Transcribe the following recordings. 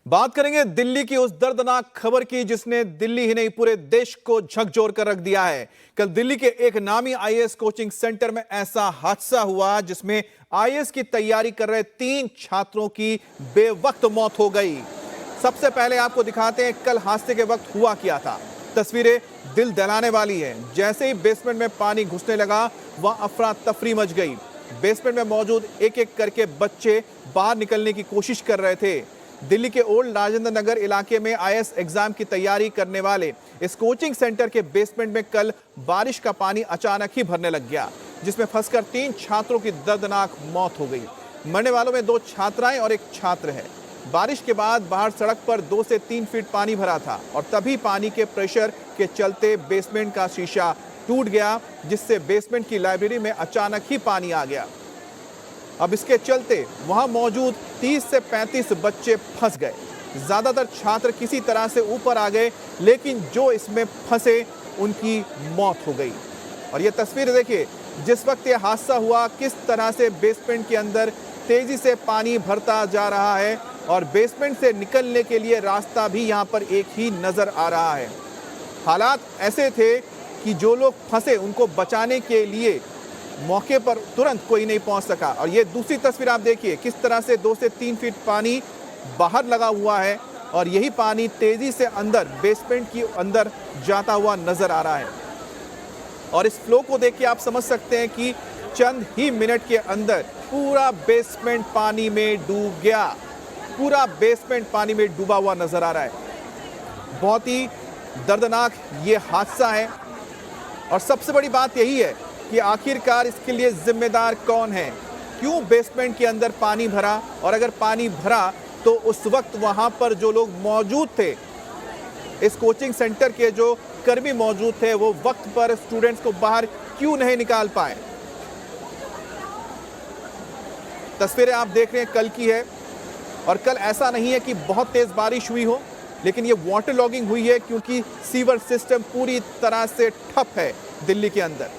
बात करेंगे दिल्ली की उस दर्दनाक खबर की जिसने दिल्ली ही नहीं पूरे देश को झकझोर कर रख दिया है। कल दिल्ली के एक नामी आईएएस कोचिंग सेंटर में ऐसा हादसा हुआ जिसमें आईएएस की तैयारी कर रहे 3 छात्रों की बेवक्त मौत हो गई। सबसे पहले आपको दिखाते हैं कल हादसे के वक्त हुआ क्या था। तस्वीरें दिल दहलाने वाली है। जैसे ही बेसमेंट में पानी घुसने लगा वहां अफरा तफरी मच गई। बेसमेंट में मौजूद एक एक करके बच्चे बाहर निकलने की कोशिश कर रहे थे। दिल्ली के ओल्ड राजेंद्र नगर इलाके में आईएएस एग्जाम की तैयारी करने वाले इस कोचिंग सेंटर के बेसमेंट में कल बारिश का पानी अचानक ही भरने लग गया, जिसमें फंसकर 3 छात्रों की दर्दनाक मौत हो गई। मरने वालों में 2 छात्राएं और 1 छात्र है। बारिश के बाद बाहर सड़क पर 2 से 3 फीट पानी भरा था और तभी पानी के प्रेशर के चलते बेसमेंट का शीशा टूट गया, जिससे बेसमेंट की लाइब्रेरी में अचानक ही पानी आ गया। अब इसके चलते वहां मौजूद 30 से 35 बच्चे फंस गए। ज्यादातर छात्र किसी तरह से ऊपर आ गए, लेकिन जो इसमें फंसे उनकी मौत हो गई। और ये तस्वीर देखिए, जिस वक्त ये हादसा हुआ किस तरह से बेसमेंट के अंदर तेजी से पानी भरता जा रहा है और बेसमेंट से निकलने के लिए रास्ता भी यहाँ पर एक ही नजर आ रहा है। हालात ऐसे थे कि जो लोग फंसे उनको बचाने के लिए मौके पर तुरंत कोई नहीं पहुंच सका। और ये दूसरी तस्वीर आप देखिए, किस तरह से 2 से 3 फीट पानी बाहर लगा हुआ है और यही पानी तेजी से अंदर बेसमेंट की अंदर जाता हुआ नजर आ रहा है। और इस फ्लो को देख के आप समझ सकते हैं कि चंद ही मिनट के अंदर पूरा बेसमेंट पानी में डूब गया। पूरा बेसमेंट पानी में डूबा हुआ नजर आ रहा है। बहुत ही दर्दनाक ये हादसा है और सबसे बड़ी बात यही है कि आखिरकार इसके लिए जिम्मेदार कौन है, क्यों बेसमेंट के अंदर पानी भरा, और अगर पानी भरा तो उस वक्त वहां पर जो लोग मौजूद थे, इस कोचिंग सेंटर के जो कर्मी मौजूद थे, वो वक्त पर स्टूडेंट्स को बाहर क्यों नहीं निकाल पाए। तस्वीरें आप देख रहे हैं कल की है और कल ऐसा नहीं है कि बहुत तेज बारिश हुई हो, लेकिन ये वाटर लॉगिंग हुई है क्योंकि सीवर सिस्टम पूरी तरह से ठप है दिल्ली के अंदर।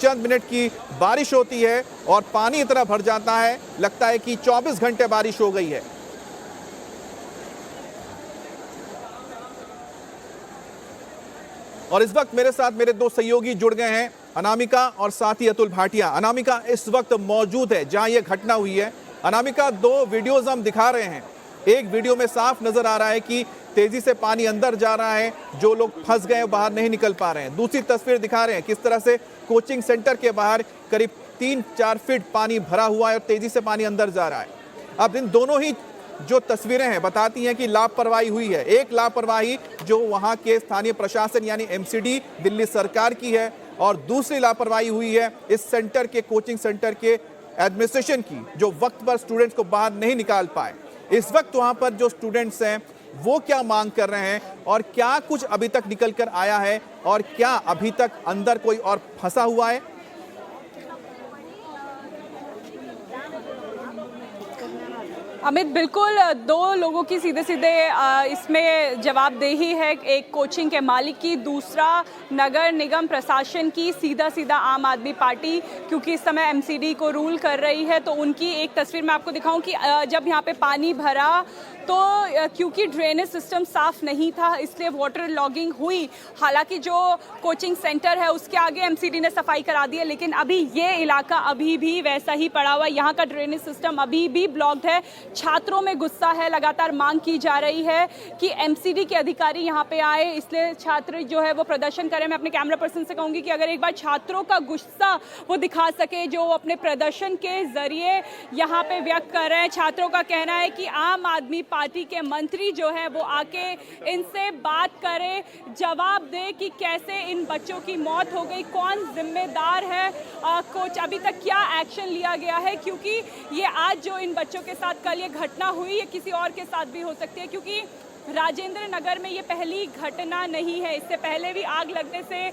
चंद मिनट की बारिश होती है और पानी इतना भर जाता है, लगता है कि 24 घंटे बारिश हो गई है। और इस वक्त मेरे साथ मेरे 2 सहयोगी जुड़ गए हैं, अनामिका और साथ ही अतुल भाटिया। अनामिका इस वक्त मौजूद है जहां यह घटना हुई है। अनामिका, 2 वीडियोज हम दिखा रहे हैं। एक वीडियो में साफ नजर आ रहा है कि तेजी से पानी अंदर जा रहा है, जो लोग फंस गए बाहर नहीं निकल पा रहे हैं। दूसरी तस्वीर दिखा रहे हैं किस तरह से कोचिंग सेंटर के बाहर करीब 3-4 फीट पानी भरा हुआ है और तेजी से पानी अंदर जा रहा है। अब इन दोनों ही जो तस्वीरें हैं बताती हैं कि लापरवाही हुई है। एक लापरवाही जो वहां के स्थानीय प्रशासन यानी एमसीडी दिल्ली सरकार की है, और दूसरी लापरवाही हुई है इस सेंटर के, कोचिंग सेंटर के एडमिनिस्ट्रेशन की, जो वक्त पर स्टूडेंट्स को बाहर नहीं निकाल पाए। इस वक्त वहां पर जो स्टूडेंट्स हैं वो क्या मांग कर रहे हैं और क्या कुछ अभी तक निकल कर आया है, और क्या अभी तक अंदर कोई और फंसा हुआ है? अमित, बिल्कुल 2 लोगों की सीधे सीधे इसमें जवाबदेही है। एक कोचिंग के मालिक की, दूसरा नगर निगम प्रशासन की, सीधा सीधा आम आदमी पार्टी, क्योंकि इस समय एमसीडी को रूल कर रही है। तो उनकी एक तस्वीर मैं आपको दिखाऊं कि जब यहाँ पे पानी भरा तो क्योंकि ड्रेनेज सिस्टम साफ नहीं था इसलिए वाटर लॉगिंग हुई। हालांकि जो कोचिंग सेंटर है उसके आगे एमसीडी ने सफाई करा दी है, लेकिन अभी ये इलाका अभी भी वैसा ही पड़ा हुआ है। यहाँ का ड्रेनेज सिस्टम अभी भी ब्लॉक्ड है। छात्रों में गुस्सा है, लगातार मांग की जा रही है कि एमसीडी के अधिकारी यहाँ पे आए, इसलिए छात्र जो है वो प्रदर्शन करें। मैं अपने कैमरा पर्सन से कहूँगी कि अगर एक बार छात्रों का गुस्सा वो दिखा सके जो अपने प्रदर्शन के जरिए यहाँ पे व्यक्त कर रहे हैं। छात्रों का कहना है कि आम आदमी पार्टी के मंत्री जो है वो आके इनसे बात करे, जवाब दे कि कैसे इन बच्चों की मौत हो गई, कौन जिम्मेदार है, कुछ अभी तक क्या एक्शन लिया गया है, क्योंकि ये आज जो इन बच्चों के साथ कल ये घटना हुई ये किसी और के साथ भी हो सकती है, क्योंकि राजेंद्र नगर में ये पहली घटना नहीं है। इससे पहले भी आग लगने से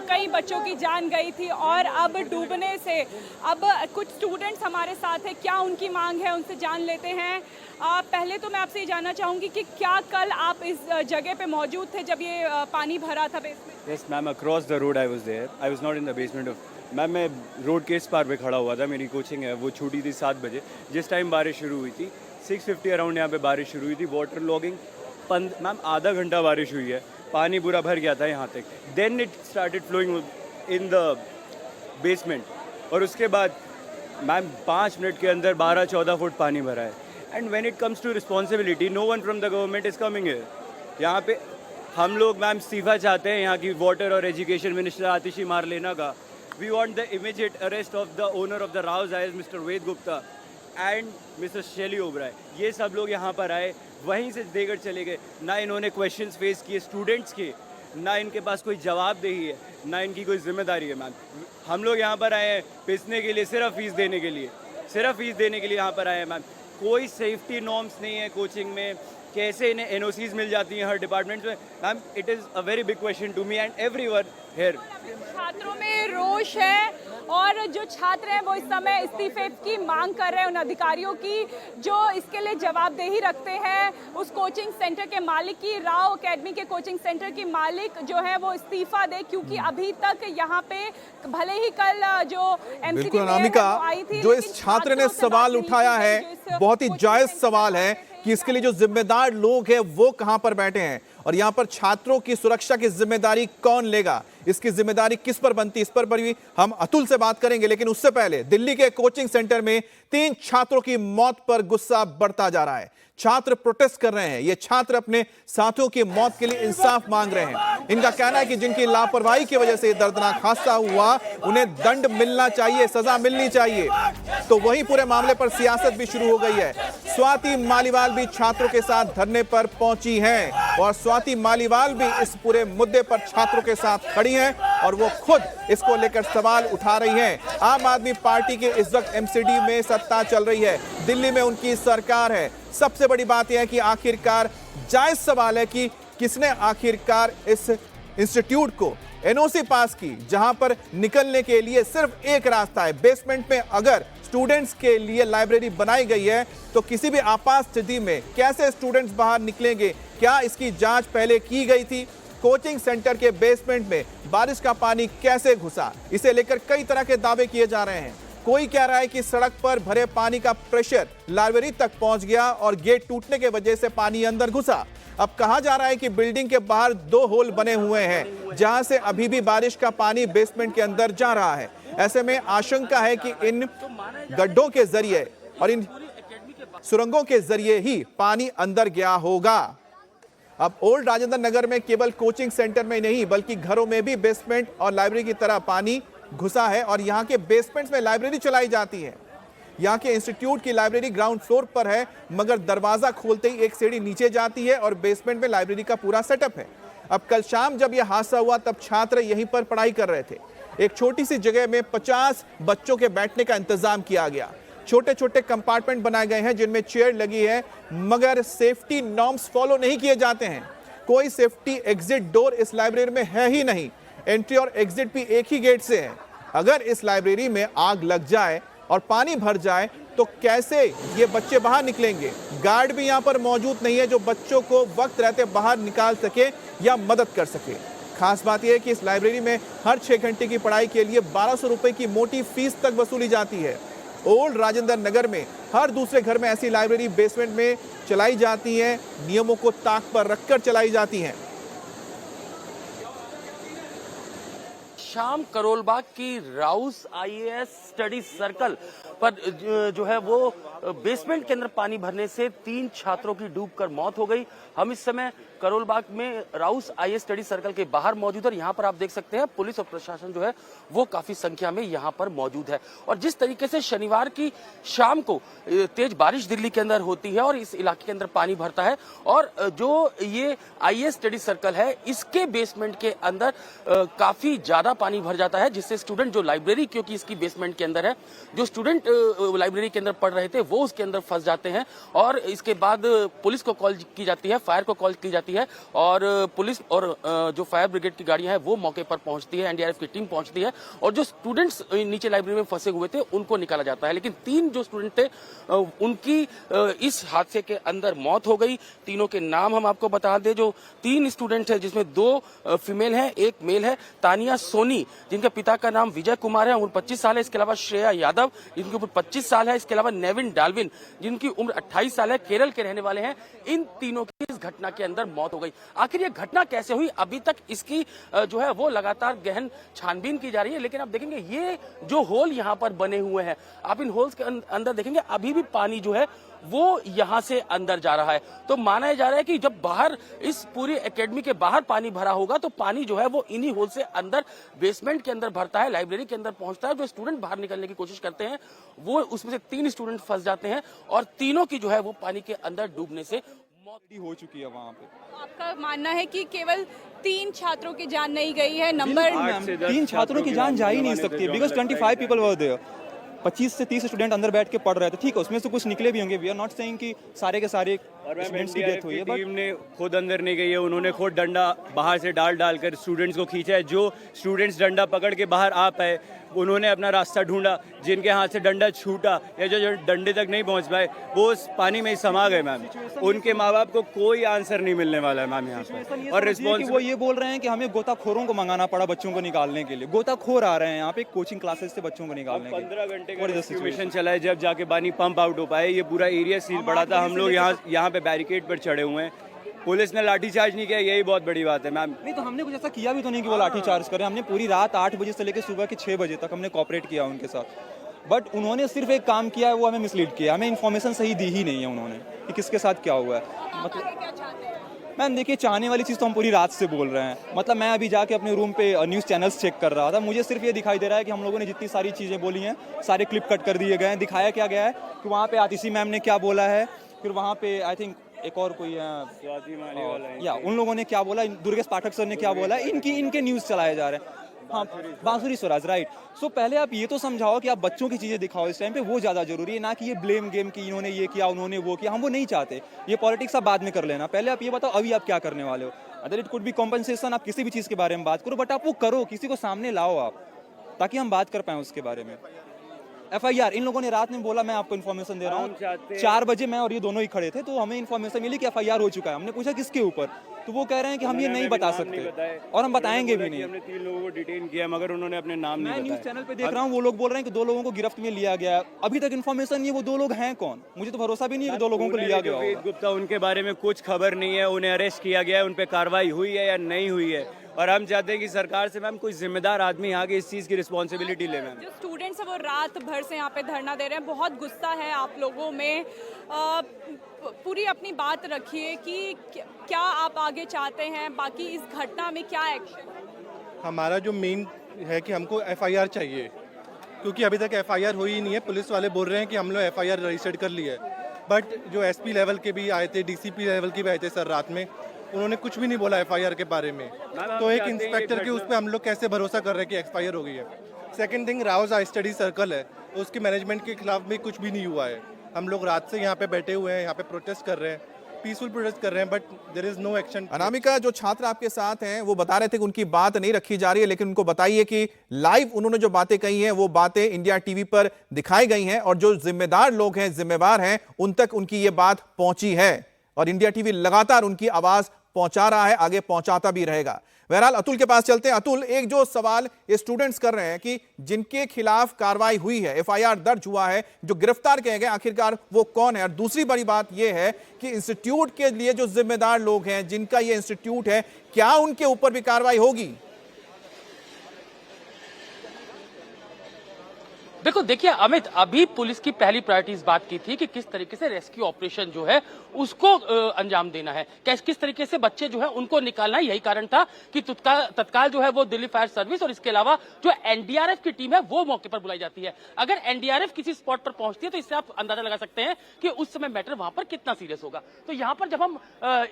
कई बच्चों की जान गई थी और अब डूबने से। अब कुछ स्टूडेंट्स हमारे साथ हैं, क्या उनकी मांग है उनसे जान लेते हैं। पहले तो मैं आपसे ये जानना चाहूँगी कि क्या कल आप इस जगह पे मौजूद थे जब ये पानी भरा था basement? Yes ma'am, across the road I was there, I was not in the basement of ma'am. मैं रोड के इस पार पे खड़ा हुआ था, मेरी कोचिंग है वो छूटी थी 7 बजे। जिस टाइम बारिश शुरू हुई थी 6:50 अराउंड यहाँ पे बारिश शुरू हुई थी। वाटर लॉगिंग मैम आधा घंटा बारिश हुई है, पानी पूरा भर गया था यहाँ तक। Then it started flowing in the basement, और उसके बाद मैम 5 मिनट के अंदर 12-14 फुट पानी भरा है। And when it comes to responsibility, no one from the government is coming here. यहाँ पे हम लोग मैम इस्तीफा चाहते हैं यहाँ की वाटर और एजुकेशन मिनिस्टर आतिशी मारलेना का। We want the immediate arrest of the owner of the Rau's IAS mister Ved Gupta and mister Shelly Oberoi. ये सब लोग यहाँ पर आए, वहीं से देकर चले गए। ना इन्होंने क्वेश्चंस फेस किए स्टूडेंट्स के, ना इनके पास कोई जवाबदेही है, ना इनकी कोई जिम्मेदारी है। मैम हम लोग यहाँ पर आए हैं पिसने के लिए, सिर्फ फीस देने के लिए, सिर्फ फीस देने के लिए यहाँ पर आए हैं। मैम कोई सेफ्टी नॉर्म्स नहीं है कोचिंग में, कैसे इन्हें एनओसीज मिल जाती हैं हर डिपार्टमेंट में। Ma'am it is a very big question to me and everyone here. छात्रों में रोष है और जो छात्र हैं वो इस समय इस्तीफे की मांग कर रहे हैं उन अधिकारियों की जो इसके लिए जवाबदेही रखते हैं। उस कोचिंग सेंटर के मालिक की, राव एकेडमी के कोचिंग सेंटर की मालिक जो है वो इस्तीफा दे, क्योंकि अभी तक यहाँ पे भले ही कल जो बिल्कुल अनामिका, जो इस छात्र ने सवाल उठाया है बहुत ही जायज सवाल है कि इसके लिए जो जिम्मेदार लोग हैं वो कहां पर बैठे हैं, और यहां पर छात्रों की सुरक्षा की जिम्मेदारी कौन लेगा, इसकी जिम्मेदारी किस पर बनती है, इस पर भी हम अतुल से बात करेंगे। लेकिन उससे पहले दिल्ली के कोचिंग सेंटर में 3 छात्रों की मौत पर गुस्सा बढ़ता जा रहा है। छात्र प्रोटेस्ट कर रहे हैं, ये छात्र अपने साथियों की मौत के लिए इंसाफ मांग रहे हैं। इनका कहना है कि जिनकी लापरवाही की वजह से ये दर्दनाक हादसा हुआ उन्हें दंड मिलना चाहिए, सजा मिलनी चाहिए। तो वहीं पूरे मामले पर सियासत भी शुरू हो गई है। स्वाति मालीवाल भी छात्रों के साथ धरने पर पहुंची हैं और स्वाति मालीवाल भी इस पूरे मुद्दे पर छात्रों के साथ खड़ी हैं और वो खुद इसको लेकर सवाल उठा रही हैं। आम आदमी पार्टी के इस वक्त एमसीडी में सत्ता चल रही है, दिल्ली में उनकी सरकार है। सबसे बड़ी बात यह है कि आखिरकार जायज सवाल है कि किसने आखिरकार इस इंस्टीट्यूट को एनओसी पास की, जहां पर निकलने के लिए सिर्फ एक रास्ता है। बेसमेंट में अगर स्टूडेंट्स के लिए लाइब्रेरी बनाई गई है तो किसी भी आपात स्थिति में कैसे स्टूडेंट्स बाहर निकलेंगे, क्या इसकी जांच पहले की गई थी? कोचिंग सेंटर के बेसमेंट में बारिश का पानी कैसे घुसा, इसे लेकर कई तरह के दावे किए जा रहे हैं। कोई कह रहा है कि सड़क पर भरे पानी का प्रेशर लाइब्रेरी तक पहुंच गया और गेट टूटने की वजह से पानी अंदर घुसा। अब कहा जा रहा है कि बिल्डिंग के बाहर 2 होल बने हुए हैं जहां से अभी भी बारिश का पानी बेसमेंट के अंदर जा रहा है। ऐसे में आशंका है कि इन गड्ढों के जरिए और इन सुरंगों के जरिए ही पानी अंदर गया होगा। अब ओल्ड राजेंद्र नगर में केवल कोचिंग सेंटर में नहीं बल्कि घरों में भी बेसमेंट और लाइब्रेरी की तरह पानी घुसा है और यहाँ के बेसमेंट्स में लाइब्रेरी चलाई जाती है। यहाँ के इंस्टीट्यूट की लाइब्रेरी ग्राउंड फ्लोर पर है, मगर दरवाजा खोलते ही एक सीढ़ी नीचे जाती है और बेसमेंट में लाइब्रेरी का पूरा सेटअप है। अब कल शाम जब यह हादसा हुआ तब छात्र यहीं पर पढ़ाई कर रहे थे। एक छोटी सी जगह में 50 बच्चों के बैठने का इंतजाम किया गया। छोटे छोटे कंपार्टमेंट बनाए गए हैं जिनमें चेयर लगी है, मगर सेफ्टी नॉर्म्स फॉलो नहीं किए जाते हैं। कोई सेफ्टी एग्जिट डोर इस लाइब्रेरी में है ही नहीं। एंट्री और एग्जिट भी एक ही गेट से है। अगर इस लाइब्रेरी में आग लग जाए और पानी भर जाए तो कैसे ये बच्चे बाहर निकलेंगे? गार्ड भी यहाँ पर मौजूद नहीं है जो बच्चों को वक्त रहते बाहर निकाल सके या मदद कर सके। खास बात यह है कि इस लाइब्रेरी में हर 6 घंटे की पढ़ाई के लिए 1200 रुपए की मोटी फीस तक वसूली जाती है। ओल्ड राजेंद्र नगर में हर दूसरे घर में ऐसी लाइब्रेरी बेसमेंट में चलाई जाती है, नियमों को ताक पर रखकर चलाई जाती हैं। शाम करोलबाग की राउस आईएएस स्टडी सर्कल पर जो है वो बेसमेंट के अंदर पानी भरने से 3 छात्रों की डूबकर मौत हो गई। हम इस समय करोलबाग में राउस आईएएस स्टडी सर्कल के बाहर मौजूद है। यहाँ पर आप देख सकते हैं पुलिस और प्रशासन जो है वो काफी संख्या में यहाँ पर मौजूद है। और जिस तरीके से शनिवार की शाम को तेज बारिश दिल्ली के अंदर होती है और इस इलाके के अंदर पानी भरता है और जो ये आईएएस स्टडी सर्कल है इसके बेसमेंट के अंदर काफी ज्यादा पानी भर जाता है, जिससे स्टूडेंट जो लाइब्रेरी, क्योंकि इसकी बेसमेंट के अंदर है, जो स्टूडेंट लाइब्रेरी के अंदर पढ़ रहे थे वो उसके अंदर फंस जाते हैं। और इसके बाद पुलिस को कॉल की जाती है, फायर को कॉल की जाती है और पुलिस और जो फायर ब्रिगेड की गाड़ियां हैं वो मौके पर पहुंचती है, एनडीआरएफ की टीम पहुंचती है और जो स्टूडेंट्स नीचे लाइब्रेरी में फंसे हुए थे उनको निकाला जाता है। लेकिन 3 जो स्टूडेंट थे उनकी इस हादसे के अंदर मौत हो गई। तीनों के नाम हम आपको बता दें। जो 3 स्टूडेंट है जिसमें 2 फीमेल हैं, 1 मेल है। तानिया सोनी सोनी, जिनके पिता का नाम विजय कुमार है, उम्र 25 साल है। इसके अलावा श्रेया यादव, जिनकी उम्र 25 साल है। इसके अलावा नेविन डाल्विन, जिनकी उम्र 28 साल है, केरल के रहने वाले हैं। इन तीनों की इस घटना के अंदर मौत हो गई। आखिर ये घटना कैसे हुई, अभी तक इसकी जो है वो लगातार गहन छानबीन की जा रही है। लेकिन आप देखेंगे ये जो होल यहाँ पर बने हुए हैं, आप इन होल्स के अंदर देखेंगे अभी भी पानी जो है वो यहां से अंदर जा रहा है। तो माना जा रहा है कि जब बाहर इस पूरी एकेडमी के बाहर पानी भरा होगा तो पानी जो है वो इन्हीं होल से अंदर बेसमेंट के अंदर भरता है, लाइब्रेरी के अंदर पहुंचता है। जो स्टूडेंट बाहर निकलने की कोशिश करते हैं वो उसमें से 3 स्टूडेंट फंस जाते हैं और तीनों की जो है वो पानी के अंदर डूबने से मौत हो चुकी है वहाँ पे। आपका मानना है कि केवल 3 छात्रों की जान नहीं गई है, नंबर 3 छात्रों की जान जा ही नहीं सकती बिकॉज 25 पीपल वर देयर। 25 से 30 स्टूडेंट अंदर बैठ के पढ़ रहे थे, ठीक है, उसमें से कुछ निकले भी होंगे। वी आर नॉट सेइंग कि सारे के सारे स्टूडेंट्स की डेथ हुई है, टीम ने खुद अंदर नहीं गई है, उन्होंने खुद डंडा बाहर से डाल कर स्टूडेंट्स को खींचा है। जो स्टूडेंट्स डंडा पकड़ के बाहर आ पाए उन्होंने अपना रास्ता ढूंढा, जिनके हाथ से डंडा छूटा या जो डंडे तक नहीं पहुंच पाए वो उस पानी में ही समा गए मैम। उनके माँ बाप को कोई आंसर नहीं मिलने वाला है मैम यहाँ पर। और रिस्पॉन्स वो ये बोल रहे हैं कि हमें गोताखोरों को मंगाना पड़ा बच्चों को निकालने के लिए। गोताखोर आ रहे हैं यहाँ पे कोचिंग क्लासेस से बच्चों को निकालने के लिए। 15 घंटे का रेस्क्यू चला है, जब जाके पानी पंप आउट हो पाए। ये पूरा एरिया सील पड़ा था, हम लोग यहाँ पे बैरिकेड पर चढ़े हुए हैं। पुलिस ने लाठीचार्ज नहीं किया, यही बहुत बड़ी बात है मैम। नहीं तो हमने कुछ ऐसा किया भी तो नहीं कि वो लाठीचार्ज करें। हमने पूरी रात 8 बजे से लेकर सुबह के 6 बजे तक हमने कोऑपरेट किया उनके साथ। बट उन्होंने सिर्फ एक काम किया है, वो हमें मिसलीड किया। हमें इन्फॉर्मेशन सही दी ही नहीं है उन्होंने कि किसके साथ क्या हुआ है। मतलब मैम देखिए, चाहने वाली चीज़ तो हम पूरी रात से बोल रहे हैं। मतलब मैं अभी जाके अपने रूम पे न्यूज़ चैनल्स चेक कर रहा था, मुझे सिर्फ ये दिखाई दे रहा है कि हम लोगों ने जितनी सारी चीज़ें बोली हैं सारे क्लिप कट कर दिए गए हैं। दिखाया क्या गया है कि वहाँ पे आतिशी मैम ने क्या बोला है, फिर वहाँ पे आई थिंक एक और कोई या उन लोगों ने क्या बोला, दुर्गेश पाठक सर ने क्या बोला, इनके न्यूज़ चलाए जा रहे हैं। हाँ, बांसुरी स्वराज, राइट। सो पहले आप ये तो समझाओ कि आप बच्चों की चीज़ें दिखाओ इस टाइम पे, वो ज़्यादा जरूरी है, ना कि ये ब्लेम गेम कि इन्होंने ये किया उन्होंने वो किया। हम वो नहीं चाहते, ये पॉलिटिक्स आप बाद में कर लेना। पहले आप ये बताओ अभी आप क्या करने वाले हो। Other it could be compensation, आप किसी भी चीज़ के बारे में बात करो, बट आप वो करो, किसी को सामने लाओ आप, ताकि हम बात कर पाएँ उसके बारे में। FIR इन लोगों ने रात में बोला, मैं आपको इन्फॉर्मेशन दे रहा हूँ, 4 बजे मैं और ये दोनों ही खड़े थे, तो हमें इन्फॉर्मेशन मिली कि FIR हो चुका है। हमने पूछा किसके ऊपर, तो वो कह रहे हैं कि हम ये नहीं बता सकते और हम बताएंगे भी नहीं। हमने 3 लोगों को डिटेन किया मगर उन्होंने अपने नाम नहीं बताया। मैं न्यूज़ चैनल पे देख रहा हूँ, वो लोग बोल रहे हैं कि 2 लोगों को गिरफ्त में लिया गया। अभी तक इन्फॉर्मेशन नहीं है वो 2 लोग हैं कौन। मुझे तो भरोसा भी नहीं है कि 2 लोगों को लिया गया होगा। गुप्ता, उनके बारे में कुछ खबर नहीं है, उन्हें अरेस्ट किया गया है, उन पे कार्रवाई हुई है या नहीं हुई है। और हम चाहते हैं कि सरकार से मैम कोई जिम्मेदार आदमी यहाँ के इस चीज़ की रिस्पॉन्सिबिलिटी ले। मैम जो स्टूडेंट्स हैं वो रात भर से यहाँ पे धरना दे रहे हैं, बहुत गुस्सा है आप लोगों में। पूरी अपनी बात रखिए कि क्या आप आगे चाहते हैं, बाकी इस घटना में क्या एक्शन। हमारा जो मेन है कि हमको FIR चाहिए, क्योंकि अभी तक FIR हुई ही नहीं है। पुलिस वाले बोल रहे हैं कि हम लोग FIR रजिस्टर्ड कर लिए, बट जो SP लेवल के भी आए थे, DCP लेवल के भी आए थे सर रात में, उन्होंने कुछ भी नहीं बोला FIR के बारे में। तो एक इंस्पेक्टर के उस पर हम लोग कैसे भरोसा कर रहे हैं कि FIR हो गई है। Second thing, Rouse study circle है, उसके मैनेजमेंट के खिलाफ भी कुछ भी नहीं हुआ है। हम लोग रात से यहाँ पे बैठे हुए हैं, यहाँ पे प्रोटेस्ट कर रहे हैं, पीसफुल प्रोटेस्ट कर रहे हैं, but there is no action. Anamika, जो छात्र आपके साथ हैं वो बता रहे थे कि उनकी बात नहीं रखी जा रही है, लेकिन उनको बताइए कि लाइव उन्होंने जो बातें कही हैं वो बातें इंडिया टीवी पर दिखाई गई हैं और जो जिम्मेदार लोग हैं, जिम्मेवार हैं, उन तक उनकी ये बात पहुंची है और इंडिया टीवी लगातार उनकी आवाज पहुंचा रहा है, आगे पहुंचाता भी रहेगा। बहरहाल अतुल के पास चलते हैं। अतुल, एक जो सवाल ये स्टूडेंट्स कर रहे हैं कि जिनके खिलाफ कार्रवाई हुई है, FIR दर्ज हुआ है, जो गिरफ्तार किए गए, आखिरकार वो कौन है? और दूसरी बड़ी बात यह है कि इंस्टीट्यूट के लिए जो जिम्मेदार लोग हैं, जिनका ये इंस्टीट्यूट है, क्या उनके ऊपर भी कार्रवाई होगी? देखिए अमित, अभी पुलिस की पहली प्रायोरिटी इस बात की थी कि किस तरीके से रेस्क्यू ऑपरेशन जो है उसको अंजाम देना है, किस तरीके से बच्चे जो है उनको निकालना है। यही कारण था कि तत्काल जो है वो दिल्ली फायर सर्विस और इसके अलावा जो NDRF की टीम है वो मौके पर बुलाई जाती है। अगर NDRF किसी स्पॉट पर पहुंचती है तो इससे आप अंदाजा लगा सकते हैं कि उस समय मैटर वहां पर कितना सीरियस होगा। तो यहाँ पर जब हम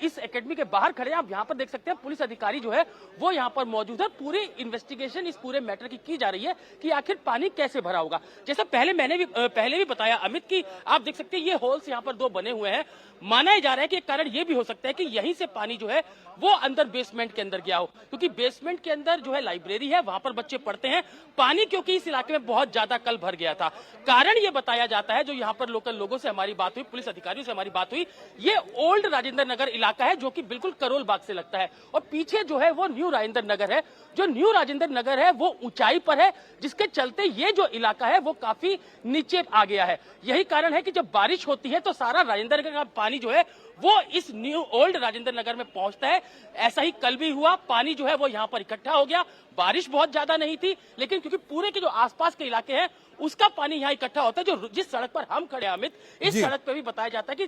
इस एकेडमी के बाहर खड़े हैं, आप यहाँ पर देख सकते हैं पुलिस अधिकारी जो है वो यहाँ पर मौजूद है। पूरी इन्वेस्टिगेशन इस पूरे मैटर की जा रही है कि आखिर पानी कैसे भरा होगा। जैसा पहले भी बताया अमित, की आप देख सकते हैं ये होल्स यहाँ पर 2 बने हुए हैं। माना जा रहा है कि कारण ये भी हो सकता है कि यहीं से पानी जो है वो अंदर बेसमेंट के अंदर गया हो, क्योंकि बेसमेंट के अंदर जो है लाइब्रेरी है, वहां पर बच्चे पढ़ते हैं। पानी क्योंकि इस इलाके में बहुत ज्यादा कल भर गया था। कारण ये बताया जाता है, जो यहाँ पर लोकल लोगों से हमारी बात हुई, पुलिस अधिकारियों से हमारी बात हुई, ये ओल्ड राजेंद्र नगर इलाका है जो कि बिल्कुल करोल बाग से लगता है, और पीछे जो है वो न्यू राजेंद्र नगर है। जो न्यू राजेंद्र नगर है वो ऊंचाई पर है, जिसके चलते ये जो इलाका है वो काफी नीचे आ गया है। यही कारण है कि जब बारिश होती है तो सारा राजेंद्र नगर का पानी जो है वो इस न्यू ओल्ड राजेंद्र नगर में पहुंचता है। ऐसा ही कल भी हुआ, पानी जो है वो यहाँ पर इकट्ठा हो गया। बारिश बहुत ज्यादा नहीं थी, लेकिन क्योंकि पूरे के जो आसपास के इलाके हैं उसका पानी यहाँ इकट्ठा होता है। जो जिस सड़क पर हम खड़े हैं अमित, इस सड़क पे भी बताया जाता है कि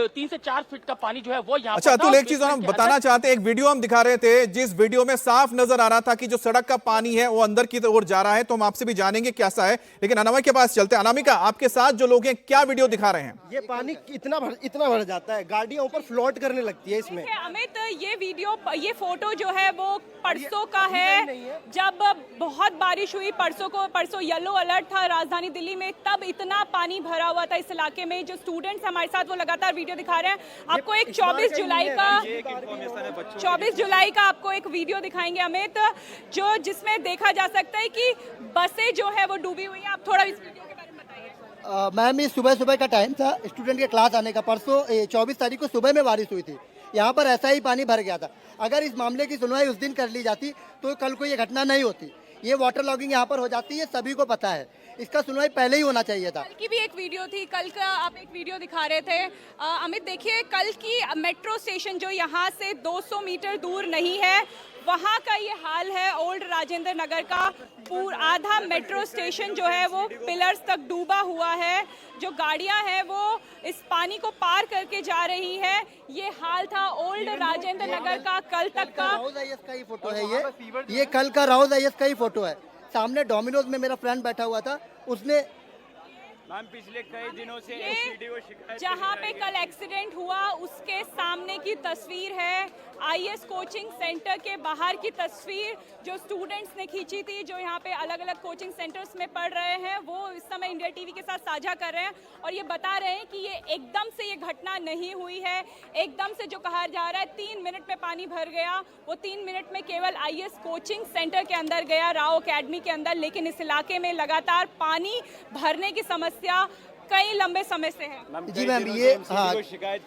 3 से 4 फीट का पानी जो है वो यहाँ। अच्छा अतुल, एक चीज हम बताना चाहते हैं, एक वीडियो हम दिखा रहे थे, जिस वीडियो में साफ नजर आ रहा था कि जो सड़क का पानी है वो अंदर की ओर जा रहा है, तो हम आपसे भी जानेंगे कैसा है। लेकिन अनामिका के पास चलते हैं। अनामिका, आपके साथ जो लोग हैं क्या वीडियो दिखा रहे हैं? ये पानी इतना भर जाता है, गाड़ियां ऊपर फ्लोट करने लगती है इसमें। अमित, ये फोटो जो है वो परसों का है, जब बहुत बारिश हुई परसों येलो अलर्ट था राजधानी दिल्ली में, तब इतना पानी भरा हुआ था इस इलाके में। जो स्टूडेंट्स हमारे साथ वो लगातार वीडियो दिखा रहे हैं। आपको एक 24 जुलाई का आपको एक वीडियो दिखाएंगे अमित, जिसमें देखा जा सकता है कि बसें जो है वो डूबी हुई है। आप थोड़ा इस वीडियो के बारे में बताइए। मैम, ये सुबह का टाइम था स्टूडेंट के क्लास आने का। परसों 24 तारीख को सुबह में बारिश हुई थी, यहाँ पर ऐसा ही पानी भर गया था। अगर इस मामले की सुनवाई उस दिन कर ली जाती तो कल को ये घटना नहीं होती। ये वाटर लॉगिंग यहाँ पर हो जाती है, सभी को पता है। इसका सुनवाई पहले ही होना चाहिए था। कल की भी एक वीडियो थी, कल का आप एक वीडियो दिखा रहे थे अमित। देखिए, कल की मेट्रो स्टेशन जो यहाँ से 200 मीटर दूर नहीं है, वहाँ का ये हाल है ओल्ड राजेंद्र नगर का। आधा मेट्रो स्टेशन जो है वो पिलर्स तक डूबा हुआ है। जो गाड़ियां हैं वो इस पानी को पार करके जा रही है। ये हाल था ओल्ड राजेंद्र नगर का कल तक का। राउज आईएएस का ही फोटो है ये कल का राउज आईएएस का ही फोटो है। सामने डोमिनोज में मेरा फ्रेंड बैठा हुआ था, उसने पिछले कई दिनों से जहां पे कल एक्सीडेंट हुआ उसके सामने की तस्वीर है। आईएएस कोचिंग सेंटर के बाहर की तस्वीर जो स्टूडेंट्स ने खींची थी, जो यहाँ पे अलग अलग कोचिंग सेंटर्स में पढ़ रहे हैं, वो इस समय इंडिया टीवी के साथ साझा कर रहे हैं और ये बता रहे हैं कि ये एकदम से ये घटना नहीं हुई है। एकदम से जो कहा जा रहा है 3 मिनट में पानी भर गया, वो 3 मिनट में केवल आईएएस कोचिंग सेंटर के अंदर गया, राव अकेडमी के अंदर। लेकिन इस इलाके में लगातार पानी भरने की समस्या कई लंबे समय से है। जी मैम, ये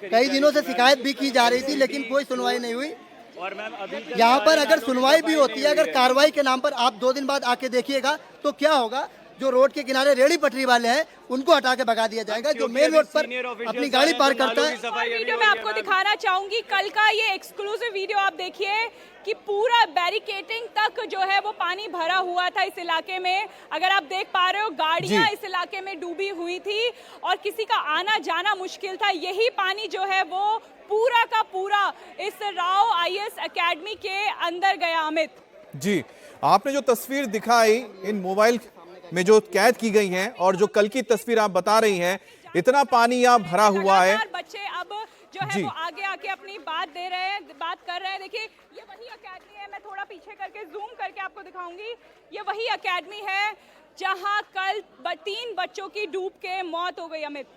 कई दिनों से शिकायत भी की जा रही थी, लेकिन कोई सुनवाई नहीं हुई। और मैम अभी यहाँ पर अगर सुनवाई भी होती है, अगर कार्रवाई के नाम पर आप 2 दिन बाद आके देखिएगा तो क्या होगा, जो रोड के किनारे रेहड़ी पटरी वाले हैं उनको हटा के भगा दिया जाएगा। जो मेन रोड पर अपनी गाड़ी पार्क करता है। और वीडियो में आपको दिखाना चाहूंगी कल का ये एक्सक्लूसिव वीडियो। आप देखिए कि पूरा बैरिकेटिंग तक जो है वो पानी भरा हुआ था इस इलाके में। अगर आप देख पा रहे हो, गाड़ियां इस इलाके में डूबी हुई थी और किसी का आना जाना मुश्किल था। यही पानी जो है वो पूरा का पूरा इस राव आईएएस एकेडमी के अंदर गया। अमित जी, आपने जो तस्वीर दिखाई इन मोबाइल में जो कैद की गई हैं और जो कल की तस्वीर आप बता रही हैं, इतना पानी यहाँ भरा हुआ है। बच्चे अब जो है वो आगे आके अपनी बात कर रहे हैं। देखिए, ये वही एकेडमी है। मैं थोड़ा पीछे करके जूम करके आपको दिखाऊंगी। ये वही एकेडमी है जहां कल 3 बच्चों की डूब के मौत हो गई। अमित,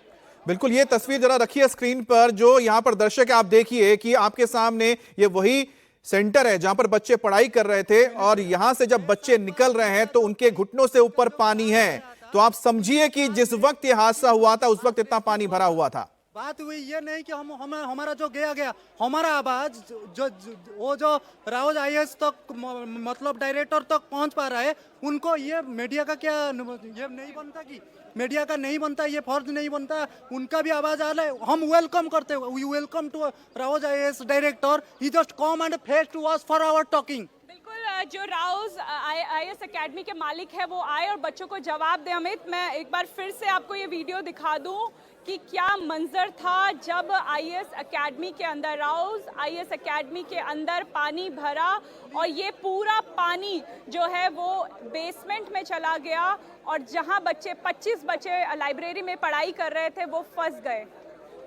बिल्कुल, ये तस्वीर जरा रखिए स्क्रीन पर। जो यहाँ पर दर्शक आप देखिए कि आपके सामने ये वही सेंटर है जहां पर बच्चे पढ़ाई कर रहे थे और यहां से जब बच्चे निकल रहे हैं तो उनके घुटनों से ऊपर पानी है। तो आप समझिए कि जिस वक्त ये हादसा हुआ था उस वक्त इतना पानी भरा हुआ था। बात हुई ये नहीं कि हमारा जो गया हमारा आवाज जो राउज आईएएस तक मतलब डायरेक्टर तक पहुंच पा रहा है, उनको ये मीडिया का क्या ये नहीं बनता कि मीडिया का नहीं बनता, ये फर्ज नहीं बनता, उनका भी आवाज आ रहा है। हम वेलकम करते हैं, we welcome to Rau's IAS director, he just come and face to us for our talking. बिल्कुल, जो राउज आईएएस एकेडमी के मालिक है वो आए और बच्चों को जवाब दे। अमित, मैं एक बार फिर से आपको ये वीडियो दिखा दूं कि क्या मंजर था जब आईएएस एकेडमी के अंदर, राउज आईएएस एकेडमी के अंदर पानी भरा और ये पूरा पानी जो है वो बेसमेंट में चला गया और जहां 25 बच्चे लाइब्रेरी में पढ़ाई कर रहे थे वो फंस गए।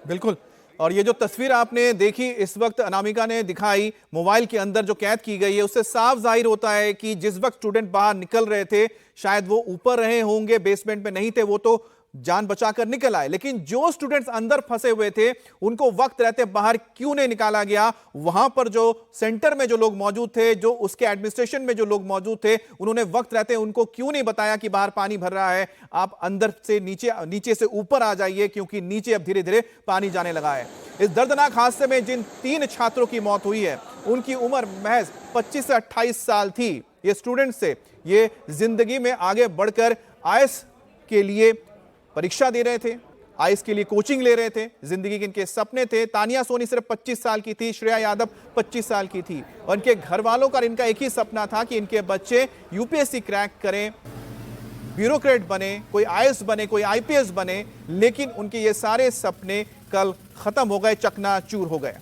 बिल्कुल, और ये जो तस्वीर आपने देखी इस वक्त अनामिका ने दिखाई मोबाइल के अंदर जो कैद की गई है, उससे साफ जाहिर होता है कि जिस वक्त स्टूडेंट बाहर निकल रहे थे शायद वो ऊपर रहे होंगे, बेसमेंट में नहीं थे। वो तो जान बचाकर निकल आए। लेकिन जो स्टूडेंट्स अंदर फंसे हुए थे उनको वक्त रहते बाहर क्यों नहीं निकाला गया? वहां पर जो सेंटर में जो लोग मौजूद थे, जो उसके एडमिनिस्ट्रेशन में जो लोग मौजूद थे, उन्होंने वक्त रहते उनको क्यों नहीं बताया कि बाहर पानी भर रहा है, आप अंदर से नीचे से ऊपर आ जाइए, क्योंकि नीचे अब धीरे धीरे पानी जाने लगा है। इस दर्दनाक हादसे में जिन 3 छात्रों की मौत हुई है उनकी उम्र महज 25 से 28 साल थी। ये स्टूडेंट्स थे, ये जिंदगी में आगे बढ़कर आईएएस के लिए परीक्षा दे रहे थे, आईएएस के लिए कोचिंग ले रहे थे, जिंदगी के इनके सपने थे। तानिया सोनी सिर्फ 25 साल की थी, श्रेया यादव 25 साल की थी और इनके घर वालों का इनका एक ही सपना था कि इनके बच्चे यूपीएससी क्रैक करें, ब्यूरोक्रेट बने, कोई आईएएस बने, कोई आईपीएस बने। लेकिन उनके ये सारे सपने कल खत्म हो गए, चकनाचूर हो गए।